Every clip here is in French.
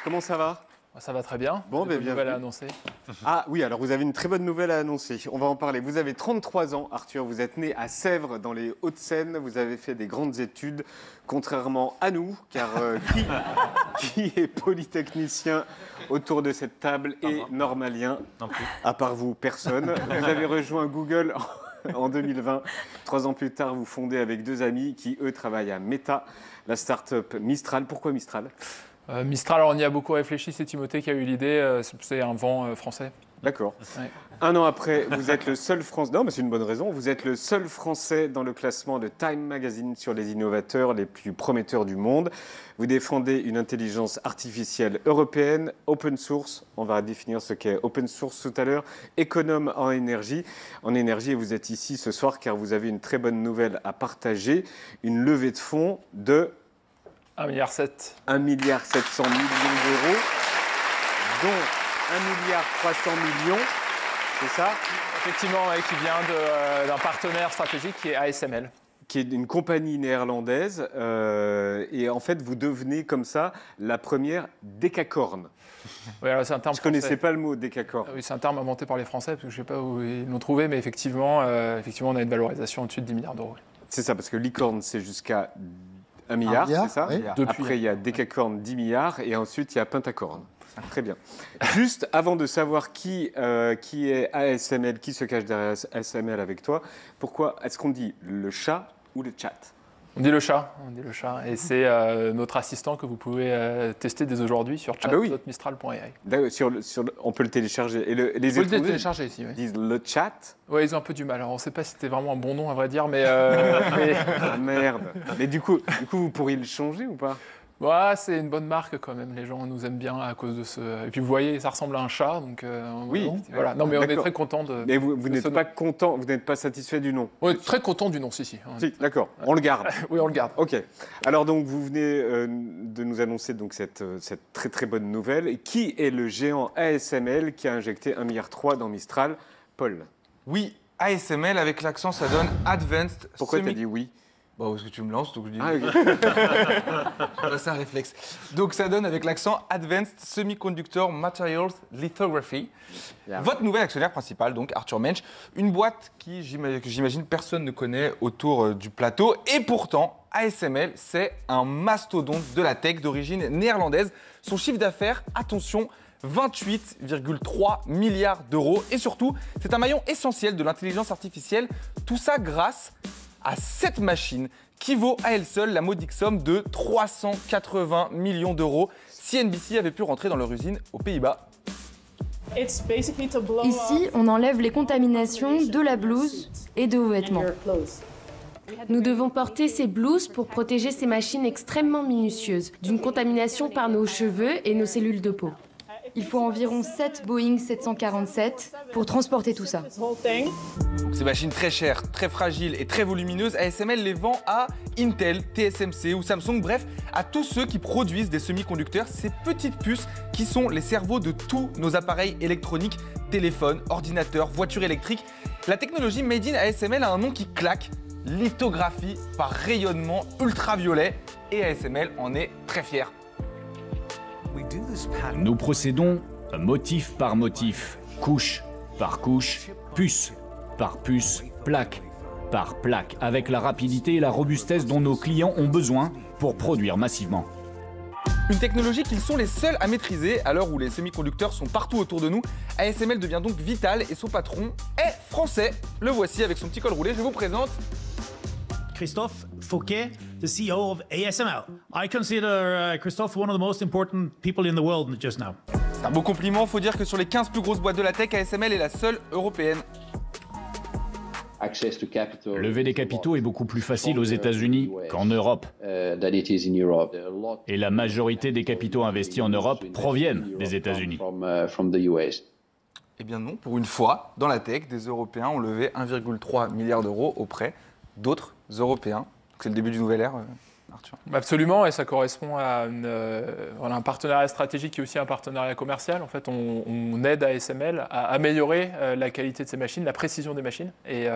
comment ça va? Ça va très bien. Bon, Des bonnes nouvelles à annoncer. Ah oui, alors vous avez une très bonne nouvelle à annoncer. On va en parler. Vous avez 33 ans, Arthur. Vous êtes né à Sèvres, dans les Hauts-de-Seine. Vous avez fait des grandes études, contrairement à nous, car qui est polytechnicien autour de cette table et normalien? Non plus. À part vous, personne. Vous avez rejoint Google en 2020. 3 ans plus tard, vous fondez avec 2 amis qui, eux, travaillent à Meta, la start-up Mistral. Pourquoi Mistral? Mistral, alors on y a beaucoup réfléchi, c'est Timothée qui a eu l'idée, c'est un vent français. D'accord. Ouais. 1 an après, vous êtes le seul Français. Non, mais c'est une bonne raison. Vous êtes le seul Français dans le classement de Time Magazine sur les innovateurs les plus prometteurs du monde. Vous défendez une intelligence artificielle européenne, open source. On va définir ce qu'est open source tout à l'heure. Économe en énergie. Et vous êtes ici ce soir car vous avez une très bonne nouvelle à partager. Une levée de fonds de 1,7 milliard. 1,7 milliard d'euros, dont 1,3 milliard, c'est ça? Effectivement, qui vient d'un partenaire stratégique qui est ASML. Qui est une compagnie néerlandaise. Et en fait, vous devenez comme ça la première décacorne. Oui, alors c'est un terme Je ne connaissais français. pas le mot décacorne. Oui, c'est un terme inventé par les Français, parce que je ne sais pas où ils l'ont trouvé, mais effectivement, on a une valorisation au-dessus de 10 milliards d'euros. C'est ça, parce que licorne, c'est jusqu'à 1 milliard, c'est ça? Oui. Après, il y a décacorne, 10 milliards, et ensuite, il y a pentacorne. Très bien. Juste avant de savoir qui est ASML, qui se cache derrière ASML avec toi, pourquoi est-ce qu'on dit le chat ou le chat? On dit le chat, et c'est notre assistant que vous pouvez tester dès aujourd'hui sur Ah bah oui. chat.mistral.ai. D'accord, on peut le télécharger. Et les Vous pouvez le étrangers télécharger ici, oui. disent le chat. Oui, ils ont un peu du mal. Alors, on ne sait pas si c'était vraiment un bon nom, à vrai dire, mais... Ah, merde. Mais du coup, vous pourriez le changer ou pas? Ouais, c'est une bonne marque quand même. Les gens nous aiment bien à cause de ce... Et puis, vous voyez, ça ressemble à un chat, donc... Oui. Voilà. Non, mais on est D'accord. très content de... Mais vous de n'êtes ce pas nom. content, vous n'êtes pas satisfait du nom? On est très content du nom, si. Si, d'accord, on le garde. Oui, on le garde. Ok. Alors donc vous venez de nous annoncer donc cette très très bonne nouvelle. Et qui est le géant ASML qui a injecté 1,3 milliard dans Mistral? Paul. Oui, ASML avec l'accent, ça donne Advanced. Pourquoi t'as dit oui? Bah, parce que tu me lances, donc je dis. Ah, ok. Bah, c'est un réflexe. Donc ça donne avec l'accent Advanced Semiconductor Materials Lithography. Yeah. Votre nouvel actionnaire principal, donc Arthur Mensch, une boîte que j'imagine personne ne connaît autour du plateau. Et pourtant, ASML, c'est un mastodonte de la tech d'origine néerlandaise. Son chiffre d'affaires, attention, 28,3 milliards d'euros. Et surtout, c'est un maillon essentiel de l'intelligence artificielle. Tout ça grâce à cette machine qui vaut à elle seule la modique somme de 380 millions d'euros si NBC avait pu rentrer dans leur usine aux Pays-Bas. Ici, on enlève les contaminations de la blouse et de vos vêtements. Nous devons porter ces blouses pour protéger ces machines extrêmement minutieuses d'une contamination par nos cheveux et nos cellules de peau. Il faut environ 7 Boeing 747 pour transporter tout ça. Donc ces machines très chères, très fragiles et très volumineuses, ASML les vend à Intel, TSMC ou Samsung, bref, à tous ceux qui produisent des semi-conducteurs, ces petites puces qui sont les cerveaux de tous nos appareils électroniques, téléphones, ordinateurs, voitures électriques. La technologie Made in ASML a un nom qui claque, lithographie par rayonnement ultraviolet, et ASML en est très fier. Nous procédons motif par motif, couche par couche, puce par puce, plaque par plaque, avec la rapidité et la robustesse dont nos clients ont besoin pour produire massivement. Une technologie qu'ils sont les seuls à maîtriser à l'heure où les semi-conducteurs sont partout autour de nous. ASML devient donc vital et son patron est français. Le voici avec son petit col roulé, je vous présente. Christophe Fauquet, the CEO of ASML. I consider Christophe one of the most important people in the world just now. C'est un beau compliment, faut dire que sur les 15 plus grosses boîtes de la tech, ASML est la seule européenne. Lever des capitaux est beaucoup plus facile aux États-Unis qu'en Europe. Et la majorité des capitaux investis en Europe proviennent des États-Unis. Eh bien non, pour une fois, dans la tech, des Européens ont levé 1,3 milliard d'euros auprès d'autres Européens. C'est le début d'une nouvelle ère, Arthur. Absolument, et ça correspond à un partenariat stratégique qui est aussi un partenariat commercial. En fait, on aide ASML à améliorer la qualité de ses machines, la précision des machines. Et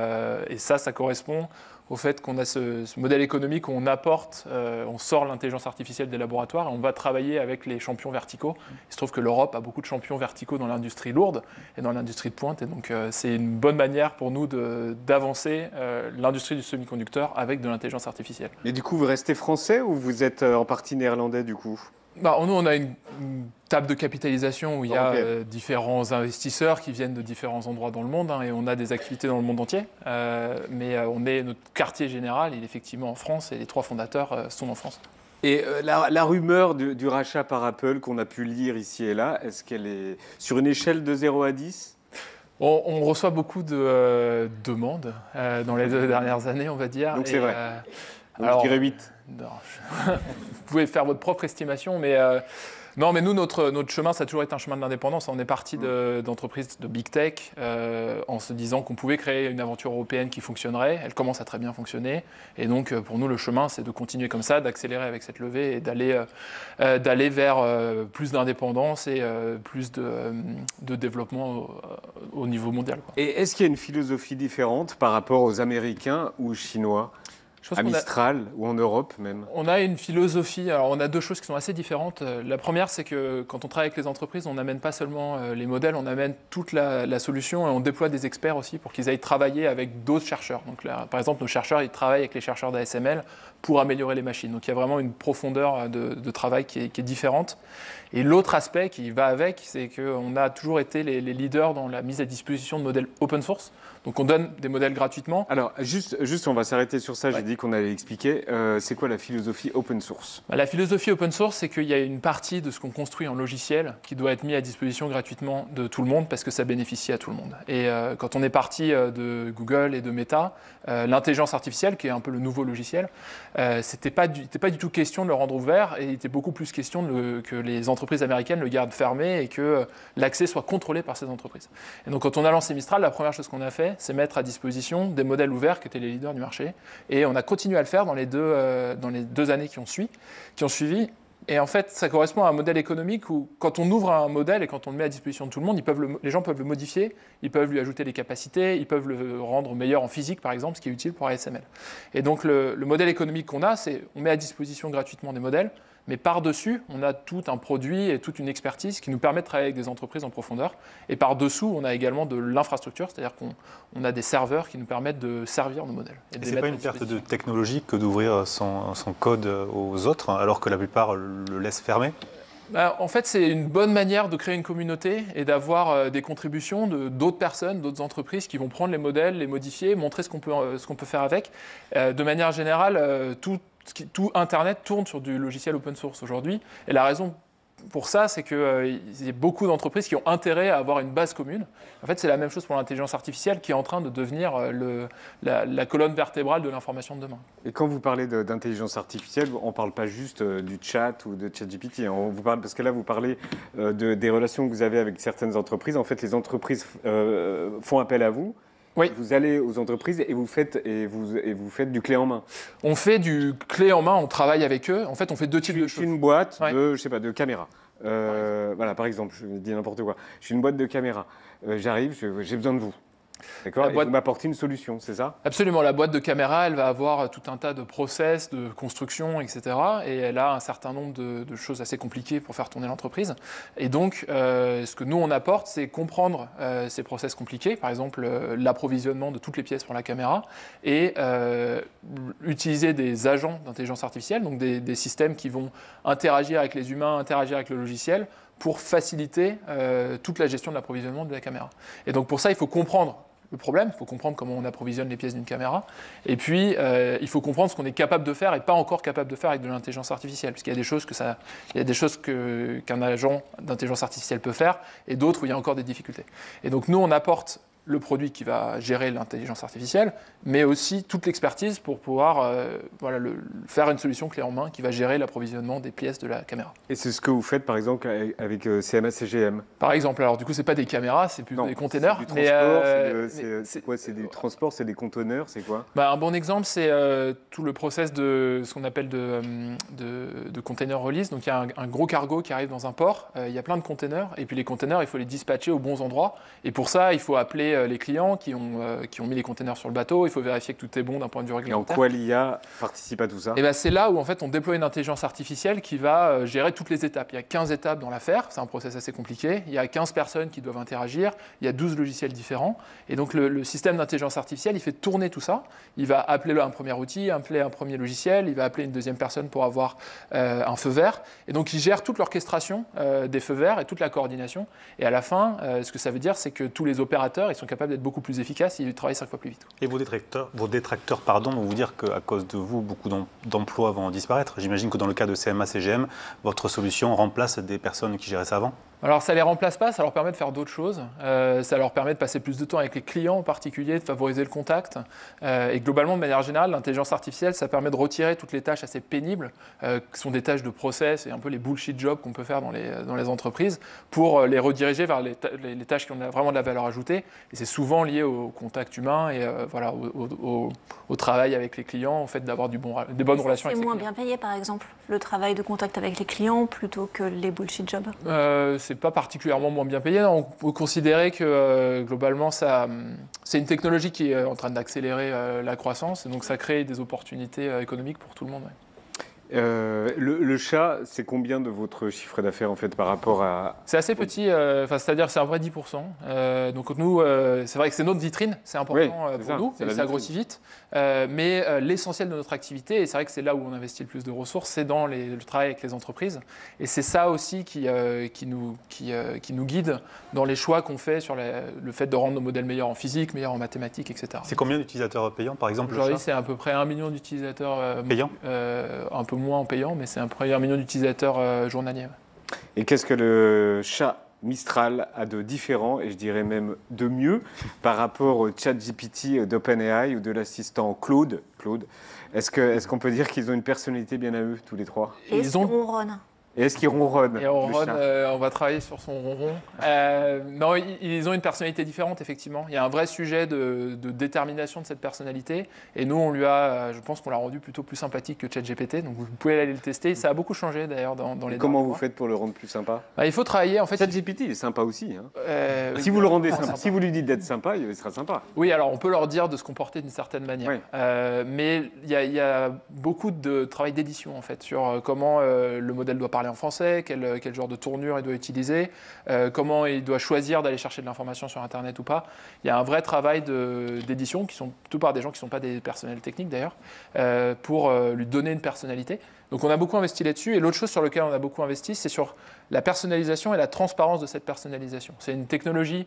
ça correspond au fait qu'on a ce modèle économique où on apporte, on sort l'intelligence artificielle des laboratoires et on va travailler avec les champions verticaux. Il se trouve que l'Europe a beaucoup de champions verticaux dans l'industrie lourde et dans l'industrie de pointe. Et donc, c'est une bonne manière pour nous d'avancer l'industrie du semi-conducteur avec de l'intelligence artificielle. Et du coup, vous restez français ou vous êtes en partie néerlandais du coup? Bah, nous, on a une table de capitalisation où il y a différents investisseurs qui viennent de différents endroits dans le monde et on a des activités dans le monde entier. Mais notre quartier général, il est effectivement en France et les 3 fondateurs sont en France. Et la rumeur du rachat par Apple qu'on a pu lire ici et là, est-ce qu'elle est sur une échelle de 0 à 10? On reçoit beaucoup de demandes dans les 2 dernières années, on va dire. Donc c'est vrai. Donc alors, je dirais 8. Non, vous pouvez faire votre propre estimation, mais non, mais nous, notre chemin, ça a toujours été un chemin de l'indépendance. On est parti d'entreprises de big tech en se disant qu'on pouvait créer une aventure européenne qui fonctionnerait. Elle commence à très bien fonctionner. Et donc, pour nous, le chemin, c'est de continuer comme ça, d'accélérer avec cette levée et d'aller vers plus d'indépendance et plus de développement au niveau mondial, quoi. Et est-ce qu'il y a une philosophie différente par rapport aux Américains ou aux Chinois? À Mistral ou en Europe même? On a une philosophie, alors on a 2 choses qui sont assez différentes. La première, c'est que quand on travaille avec les entreprises, on n'amène pas seulement les modèles, on amène toute la solution et on déploie des experts aussi pour qu'ils aillent travailler avec d'autres chercheurs. Donc là, par exemple, nos chercheurs, ils travaillent avec les chercheurs d'ASML pour améliorer les machines. Donc il y a vraiment une profondeur de travail qui est différente. Et l'autre aspect qui va avec, c'est qu'on a toujours été les leaders dans la mise à disposition de modèles open source. Donc on donne des modèles gratuitement. Alors juste on va s'arrêter sur ça, j'ai dit qu'on allait expliquer. C'est quoi la philosophie open source? La philosophie open source, c'est qu'il y a une partie de ce qu'on construit en logiciel qui doit être mis à disposition gratuitement de tout le monde parce que ça bénéficie à tout le monde. Et quand on est parti de Google et de Meta, l'intelligence artificielle, qui est un peu le nouveau logiciel, c'était pas du tout question de le rendre ouvert et il était beaucoup plus question que les entreprises américaines le gardent fermé et que l'accès soit contrôlé par ces entreprises. Et donc quand on a lancé Mistral, la première chose qu'on a fait, c'est mettre à disposition des modèles ouverts qui étaient les leaders du marché. Et on a continué à le faire dans les 2 années qui ont suivi. Et en fait, ça correspond à un modèle économique où, quand on ouvre un modèle et quand on le met à disposition de tout le monde, les gens peuvent le modifier, ils peuvent lui ajouter des capacités, ils peuvent le rendre meilleur en physique, par exemple, ce qui est utile pour ASML. Et donc, le modèle économique qu'on a, c'est on met à disposition gratuitement des modèles, mais par-dessus, on a tout un produit et toute une expertise qui nous permet de travailler avec des entreprises en profondeur. Et par-dessous, on a également de l'infrastructure, c'est-à-dire qu'on a des serveurs qui nous permettent de servir nos modèles. Et c'est pas une perte de technologie que d'ouvrir son code aux autres, alors que la plupart le laissent fermer? En fait, c'est une bonne manière de créer une communauté et d'avoir des contributions d'autres personnes, d'autres entreprises qui vont prendre les modèles, les modifier, montrer ce qu'on peut faire avec. De manière générale, tout Internet tourne sur du logiciel open source aujourd'hui. Et la raison pour ça, c'est qu'il y a beaucoup d'entreprises qui ont intérêt à avoir une base commune. En fait, c'est la même chose pour l'intelligence artificielle qui est en train de devenir la colonne vertébrale de l'information de demain. Et quand vous parlez d'intelligence artificielle, on ne parle pas juste du chat ou de ChatGPT. On vous parle, parce que là, vous parlez des relations que vous avez avec certaines entreprises. En fait, les entreprises font appel à vous. Oui. Vous allez aux entreprises et vous faites du clé en main. On fait du clé en main, on travaille avec eux. En fait, on fait 2 types de choses. Je suis une boîte de caméras. Voilà, par exemple, je dis n'importe quoi. Je suis une boîte de caméras. J'arrive, j'ai besoin de vous. D'accord. Et vous m'apportez une solution, c'est ça? Absolument. La boîte de caméra, elle va avoir tout un tas de process, de construction, etc. Et elle a un certain nombre de choses assez compliquées pour faire tourner l'entreprise. Et donc, ce que nous, on apporte, c'est comprendre ces process compliqués, par exemple l'approvisionnement de toutes les pièces pour la caméra, et utiliser des agents d'intelligence artificielle, donc des systèmes qui vont interagir avec les humains, interagir avec le logiciel, pour faciliter toute la gestion de l'approvisionnement de la caméra. Et donc pour ça, il faut comprendre le problème, il faut comprendre comment on approvisionne les pièces d'une caméra, et puis il faut comprendre ce qu'on est capable de faire et pas encore capable de faire avec de l'intelligence artificielle, parce qu'il y a des choses qu'un agent d'intelligence artificielle peut faire, et d'autres où il y a encore des difficultés. Et donc nous, on apporte le produit qui va gérer l'intelligence artificielle, mais aussi toute l'expertise pour pouvoir faire une solution clé en main qui va gérer l'approvisionnement des pièces de la caméra. Et c'est ce que vous faites par exemple avec CMA CGM? Par exemple, alors du coup, c'est pas des caméras, c'est plus des containers. C'est du transport, c'est quoi? C'est du transport, c'est des conteneurs, c'est quoi? Un bon exemple, c'est tout le process de ce qu'on appelle de container release. Donc il y a un gros cargo qui arrive dans un port, il y a plein de containers, et puis les containers, il faut les dispatcher aux bons endroits. Et pour ça, il faut appeler appeler les clients qui ont mis les containers sur le bateau. Il faut vérifier que tout est bon d'un point de vue Et en réglementaire. quoi l'IA participe à tout ça? Et ben c'est là où en fait on déploie une intelligence artificielle qui va gérer toutes les étapes. Il y a 15 étapes dans l'affaire, c'est un process assez compliqué. Il y a 15 personnes qui doivent interagir, il y a 12 logiciels différents. Et donc le système d'intelligence artificielle, il fait tourner tout ça. Il va appeler un premier outil, appeler un premier logiciel, il va appeler une deuxième personne pour avoir un feu vert. Et donc il gère toute l'orchestration des feux verts et toute la coordination. Et à la fin, ce que ça veut dire, c'est que tous les opérateurs, ils sont capables d'être beaucoup plus efficaces, ils travaillent 5 fois plus vite. Et vos détracteurs vont vous dire qu'à cause de vous, beaucoup d'emplois vont disparaître. J'imagine que dans le cas de CMA-CGM, votre solution remplace des personnes qui géraient ça avant? Alors ça ne les remplace pas, ça leur permet de faire d'autres choses. Ça leur permet de passer plus de temps avec les clients en particulier, de favoriser le contact. Et globalement, de manière générale, l'intelligence artificielle, ça permet de retirer toutes les tâches assez pénibles, qui sont des tâches de process et un peu les bullshit jobs qu'on peut faire dans les entreprises, pour les rediriger vers les tâches qui ont vraiment de la valeur ajoutée. Et c'est souvent lié au contact humain et voilà, au travail avec les clients, au fait d'avoir des bonnes relations avec les clients. C'est moins bien payé, par exemple, le travail de contact avec les clients plutôt que les bullshit jobs? C'est pas particulièrement moins bien payé. Non, on peut considérer que globalement, c'est une technologie qui est en train d'accélérer la croissance et donc ça crée des opportunités économiques pour tout le monde. Ouais. Le chat, c'est combien de votre chiffre d'affaires en fait par rapport à... C'est assez petit, c'est-à-dire c'est un vrai 10%. Donc nous, c'est vrai que c'est notre vitrine, c'est important pour nous, et ça grossit vite. Mais l'essentiel de notre activité, et c'est vrai que c'est là où on investit le plus de ressources, c'est dans le travail avec les entreprises. Et c'est ça aussi qui nous guide dans les choix qu'on fait sur le fait de rendre nos modèles meilleurs en physique, meilleurs en mathématiques, etc. C'est combien d'utilisateurs payants, par exemple? Aujourd'hui, c'est à peu près 1 million d'utilisateurs payants, un peu moins en payant, mais c'est à peu près 1 million d'utilisateurs journaliers. Et qu'est-ce que le chat Mistral a de différent, et je dirais même de mieux, par rapport au ChatGPT d'OpenAI ou de l'assistant Claude? Est-ce qu'on peut dire qu'ils ont une personnalité bien à eux, tous les trois? Ils ronronnent. Et est-ce qu'ils ronronnent? Et on va travailler sur son ronron. Non, ils ont une personnalité différente, effectivement. Il y a un vrai sujet de détermination de cette personnalité. Et nous, je pense qu'on l'a rendu plutôt plus sympathique que ChatGPT. Donc vous pouvez aller le tester. Ça a beaucoup changé d'ailleurs dans les Comment vous faites pour le rendre plus sympa? Il faut travailler. En fait, ChatGPT, il est sympa aussi. Hein. Si vous le rendez sympa, si vous lui dites d'être sympa, il sera sympa. Oui, alors on peut leur dire de se comporter d'une certaine manière. Oui. Mais il y a beaucoup de travail d'édition en fait sur comment le modèle doit parler en français, quel genre de tournure il doit utiliser, comment il doit choisir d'aller chercher de l'information sur Internet ou pas. Il y a un vrai travail d'édition qui sont plutôt par des gens qui ne sont pas des personnels techniques d'ailleurs, pour lui donner une personnalité. Donc on a beaucoup investi là-dessus. Et l'autre chose sur laquelle on a beaucoup investi, c'est sur la personnalisation et la transparence de cette personnalisation. C'est une technologie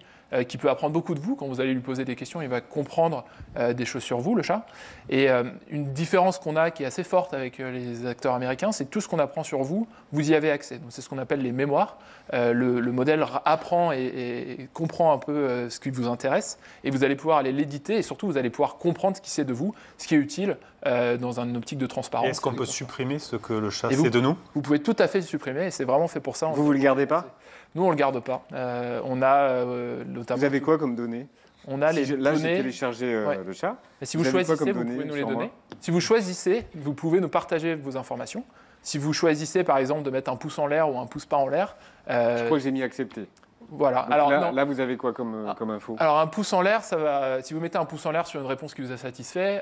qui peut apprendre beaucoup de vous. Quand vous allez lui poser des questions, il va comprendre des choses sur vous, le chat. Et une différence qu'on a qui est assez forte avec les acteurs américains, c'est que tout ce qu'on apprend sur vous, vous y avez accès. Donc c'est ce qu'on appelle les mémoires. Le modèle apprend et comprend un peu ce qui vous intéresse. Et vous allez pouvoir aller l'éditer et surtout, vous allez pouvoir comprendre ce qui sait de vous, ce qui est utile dans une optique de transparence. Est-ce qu'on peut supprimer ce que le chat sait de nous? Vous pouvez tout à fait le supprimer et c'est vraiment fait pour ça. Vous le gardez pas? Nous, on ne le garde pas. On a notamment... Vous avez quoi comme données? On a les données... Là, j'ai téléchargé le chat. Et si vous choisissez, vous pouvez nous les donner. Si vous choisissez, vous pouvez nous partager vos informations. Si vous choisissez, par exemple, de mettre un pouce en l'air ou un pouce pas en l'air... Je crois que j'ai mis accepter. Voilà. Donc alors, là, vous avez quoi comme info? Alors, un pouce en l'air, ça va. Si vous mettez un pouce en l'air sur une réponse qui vous a satisfait,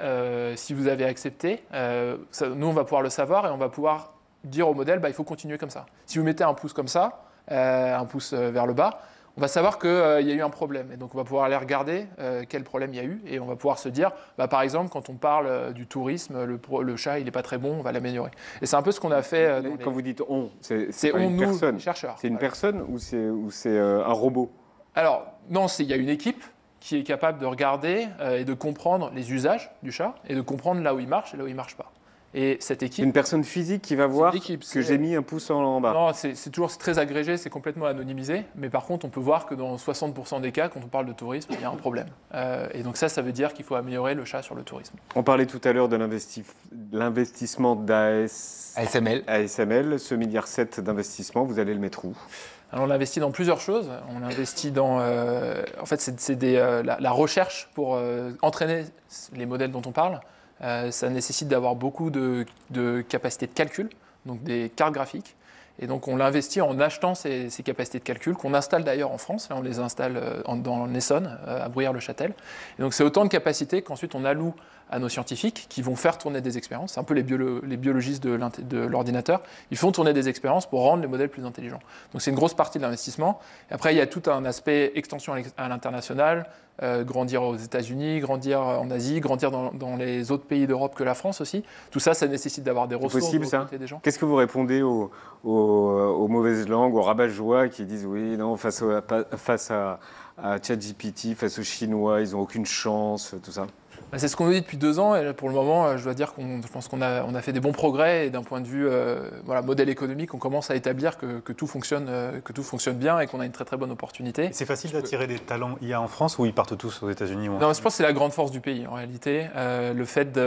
si vous avez accepté, nous, on va pouvoir le savoir et on va pouvoir dire au modèle, il faut continuer comme ça. Si vous mettez un pouce comme ça, un pouce vers le bas, on va savoir qu'il y a eu un problème. Et donc, on va pouvoir aller regarder quel problème il y a eu. Et on va pouvoir se dire, par exemple, quand on parle du tourisme, le chat, il n'est pas très bon, on va l'améliorer. Et c'est un peu ce qu'on a fait. Quand vous dites on, c'est on, une nous, personne. Les chercheurs. C'est une personne ou c'est un robot? Alors, non, il y a une équipe qui est capable de regarder et de comprendre les usages du chat et de comprendre là où il marche et là où il ne marche pas. Et cette équipe... Une personne physique qui va voir que j'ai mis un pouce en bas. Non, c'est très agrégé, c'est complètement anonymisé. Mais par contre, on peut voir que dans 60% des cas, quand on parle de tourisme, il y a un problème. Et donc ça veut dire qu'il faut améliorer le chat sur le tourisme. On parlait tout à l'heure de l'investissement ASML. ASML, ce 1,7 milliard d'investissement, vous allez le mettre où? Alors, on investit dans plusieurs choses. On investit dans... en fait, c'est la recherche pour entraîner les modèles dont on parle. Ça nécessite d'avoir beaucoup de capacités de calcul, donc des cartes graphiques. Et donc on l'investit en achetant ces capacités de calcul, qu'on installe d'ailleurs en France. Là, on les installe dans l'Essonne, à Bruyères-le-Châtel. Et donc c'est autant de capacités qu'ensuite on alloue à nos scientifiques qui vont faire tourner des expériences. C'est un peu les biologistes de l'ordinateur. Ils font tourner des expériences pour rendre les modèles plus intelligents. Donc c'est une grosse partie de l'investissement. Et après, il y a tout un aspect extension à l'international, grandir aux États-Unis, grandir en Asie, grandir dans les autres pays d'Europe que la France aussi. Tout ça, ça nécessite d'avoir des ressources, possible, de ça recruter des gens. Qu'est-ce que vous répondez aux mauvaises langues, aux rabat-joie qui disent oui, non, face à ChatGPT, face aux Chinois, ils n'ont aucune chance, tout ça? C'est ce qu'on nous dit depuis 2 ans et pour le moment, je dois dire je pense qu'on a fait des bons progrès et d'un point de vue modèle économique, on commence à établir que tout fonctionne bien et qu'on a une très très bonne opportunité. C'est facile d'attirer des talents IA en France ou ils partent tous aux États-Unis Non, je pense que c'est la grande force du pays en réalité. Le fait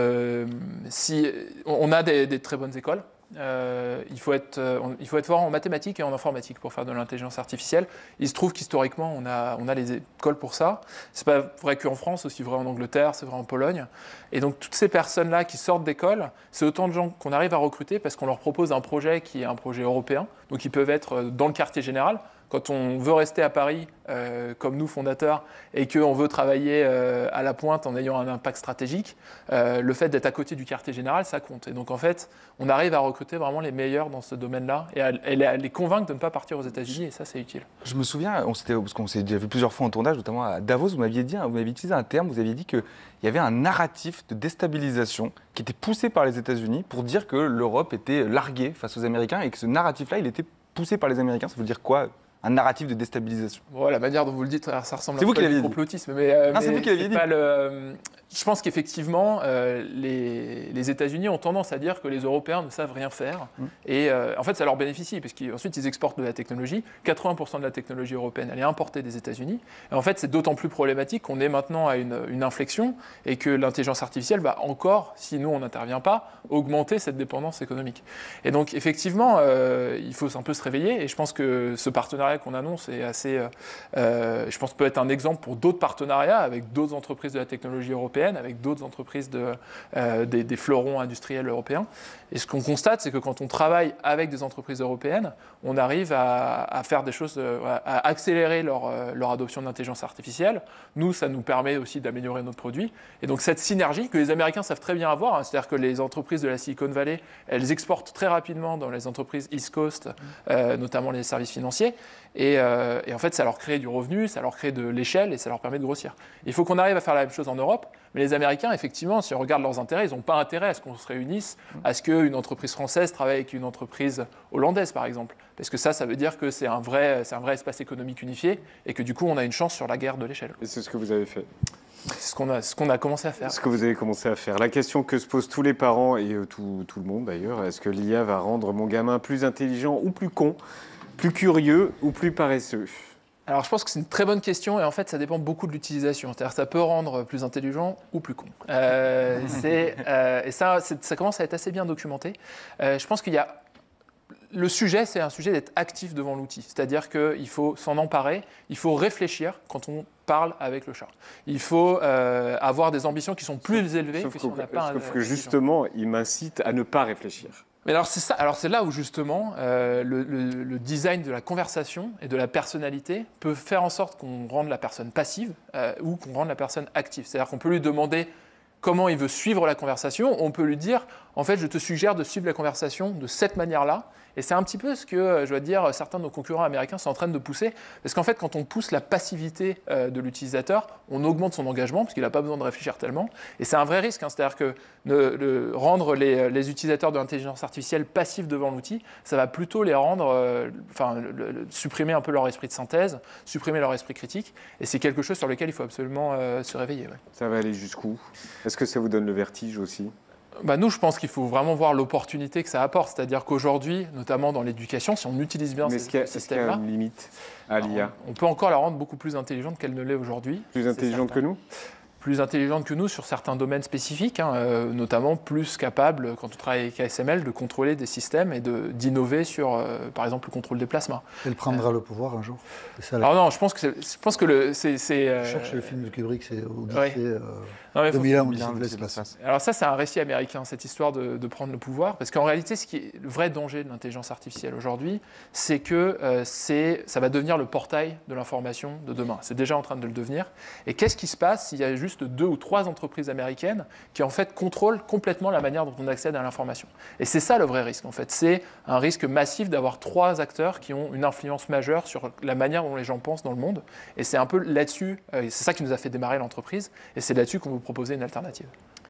on a des très bonnes écoles. Il faut être fort en mathématiques et en informatique pour faire de l'intelligence artificielle. Il se trouve qu'historiquement, on a les écoles pour ça. C'est pas vrai qu'en France, c'est aussi vrai en Angleterre, c'est vrai en Pologne. Et donc toutes ces personnes-là qui sortent d'école, c'est autant de gens qu'on arrive à recruter parce qu'on leur propose un projet qui est un projet européen. Donc ils peuvent être dans le quartier général. Quand on veut rester à Paris, comme nous fondateurs, et qu'on veut travailler à la pointe en ayant un impact stratégique, le fait d'être à côté du quartier général, ça compte. Et donc en fait, on arrive à recruter vraiment les meilleurs dans ce domaine-là et à les convaincre de ne pas partir aux États-Unis, et ça, c'est utile. Je me souviens, parce qu'on s'est déjà vu plusieurs fois en tournage, notamment à Davos, vous m'aviez utilisé un terme, vous aviez dit qu'il y avait un narratif de déstabilisation qui était poussé par les États-Unis pour dire que l'Europe était larguée face aux Américains et que ce narratif-là, il était poussé par les Américains. Ça veut dire quoi? Un narratif de déstabilisation. Bon, la manière dont vous le dites, ça ressemble à un complotisme. C'est vous qui l'aviez dit. Je pense qu'effectivement, les États-Unis ont tendance à dire que les Européens ne savent rien faire. Et en fait, ça leur bénéficie, parce qu'ensuite, ils exportent de la technologie. 80% de la technologie européenne, elle est importée des États-Unis. Et en fait, c'est d'autant plus problématique qu'on est maintenant à une inflexion et que l'intelligence artificielle va encore, si nous, on n'intervient pas, augmenter cette dépendance économique. Et donc, effectivement, il faut un peu se réveiller. Et je pense que ce partenariat qu'on annonce est assez, je pense, peut être un exemple pour d'autres partenariats avec d'autres entreprises de la technologie européenne, avec d'autres entreprises des fleurons industriels européens. Et ce qu'on constate, c'est que quand on travaille avec des entreprises européennes, on arrive à faire des choses, à accélérer leur adoption de l'intelligence artificielle. Nous, ça nous permet aussi d'améliorer notre produit. Et donc cette synergie que les Américains savent très bien avoir, c'est-à-dire que les entreprises de la Silicon Valley, elles exportent très rapidement dans les entreprises East Coast, notamment les services financiers. Et en fait, ça leur crée du revenu, ça leur crée de l'échelle et ça leur permet de grossir. Il faut qu'on arrive à faire la même chose en Europe. Mais les Américains, effectivement, si on regarde leurs intérêts, ils n'ont pas intérêt à ce qu'on se réunisse, à ce qu'une entreprise française travaille avec une entreprise hollandaise, par exemple. Parce que ça veut dire que c'est un vrai espace économique unifié et que du coup, on a une chance sur la guerre de l'échelle. Et c'est ce que vous avez fait. C'est ce qu'on a commencé à faire. Ce que vous avez commencé à faire. La question que se posent tous les parents et tout le monde d'ailleurs, est-ce que l'IA va rendre mon gamin plus intelligent ou plus con, plus curieux ou plus paresseux? Alors je pense que c'est une très bonne question et en fait ça dépend beaucoup de l'utilisation. C'est-à-dire que ça peut rendre plus intelligent ou plus con. Et ça commence à être assez bien documenté. Je pense qu'il y a... Le sujet, c'est un sujet d'être actif devant l'outil. C'est-à-dire qu'il faut s'en emparer, il faut réfléchir quand on parle avec le chat. Il faut avoir des ambitions qui sont plus élevées que si on n'a pas un... Sauf que justement, il m'incite à ne pas réfléchir. Mais alors c'est ça. Alors c'est là où justement le design de la conversation et de la personnalité peut faire en sorte qu'on rende la personne passive ou qu'on rende la personne active. C'est-à-dire qu'on peut lui demander comment il veut suivre la conversation. On peut lui dire, en fait, je te suggère de suivre la conversation de cette manière-là. Et c'est un petit peu ce que, je dois dire, certains de nos concurrents américains sont en train de pousser. Parce qu'en fait, quand on pousse la passivité de l'utilisateur, on augmente son engagement, parce qu'il n'a pas besoin de réfléchir tellement. Et c'est un vrai risque. C'est-à-dire que rendre les utilisateurs de l'intelligence artificielle passifs devant l'outil, ça va plutôt les rendre, supprimer un peu leur esprit de synthèse, supprimer leur esprit critique. Et c'est quelque chose sur lequel il faut absolument se réveiller. Ouais. Ça va aller jusqu'où? Est-ce que ça vous donne le vertige aussi? Nous, je pense qu'il faut vraiment voir l'opportunité que ça apporte. C'est-à-dire qu'aujourd'hui, notamment dans l'éducation, si on utilise bien ces systèmes-là... Est-ce qu'il y a une limite à l'IA? On peut encore la rendre beaucoup plus intelligente qu'elle ne l'est aujourd'hui. Plus intelligente que nous? plus intelligentes que nous sur certains domaines spécifiques, notamment plus capables, quand on travaille avec ASML, de contrôler des systèmes et d'innover sur, par exemple, le contrôle des plasmas. Elle prendra le pouvoir un jour. Alors non, je pense que c'est... Je cherche le film de Kubrick, c'est Odyssée, ouais. 2001, Odyssée de l'espace. Alors ça, c'est un récit américain, cette histoire de prendre le pouvoir, parce qu'en réalité, ce qui est le vrai danger de l'intelligence artificielle aujourd'hui, c'est que ça va devenir le portail de l'information de demain. C'est déjà en train de le devenir. Et qu'est-ce qui se passe s'il y a juste 2 ou 3 entreprises américaines qui en fait contrôlent complètement la manière dont on accède à l'information? Et c'est ça le vrai risque en fait. C'est un risque massif d'avoir 3 acteurs qui ont une influence majeure sur la manière dont les gens pensent dans le monde. Et c'est un peu là-dessus, c'est ça qui nous a fait démarrer l'entreprise. Et c'est là-dessus qu'on vous proposait une alternative.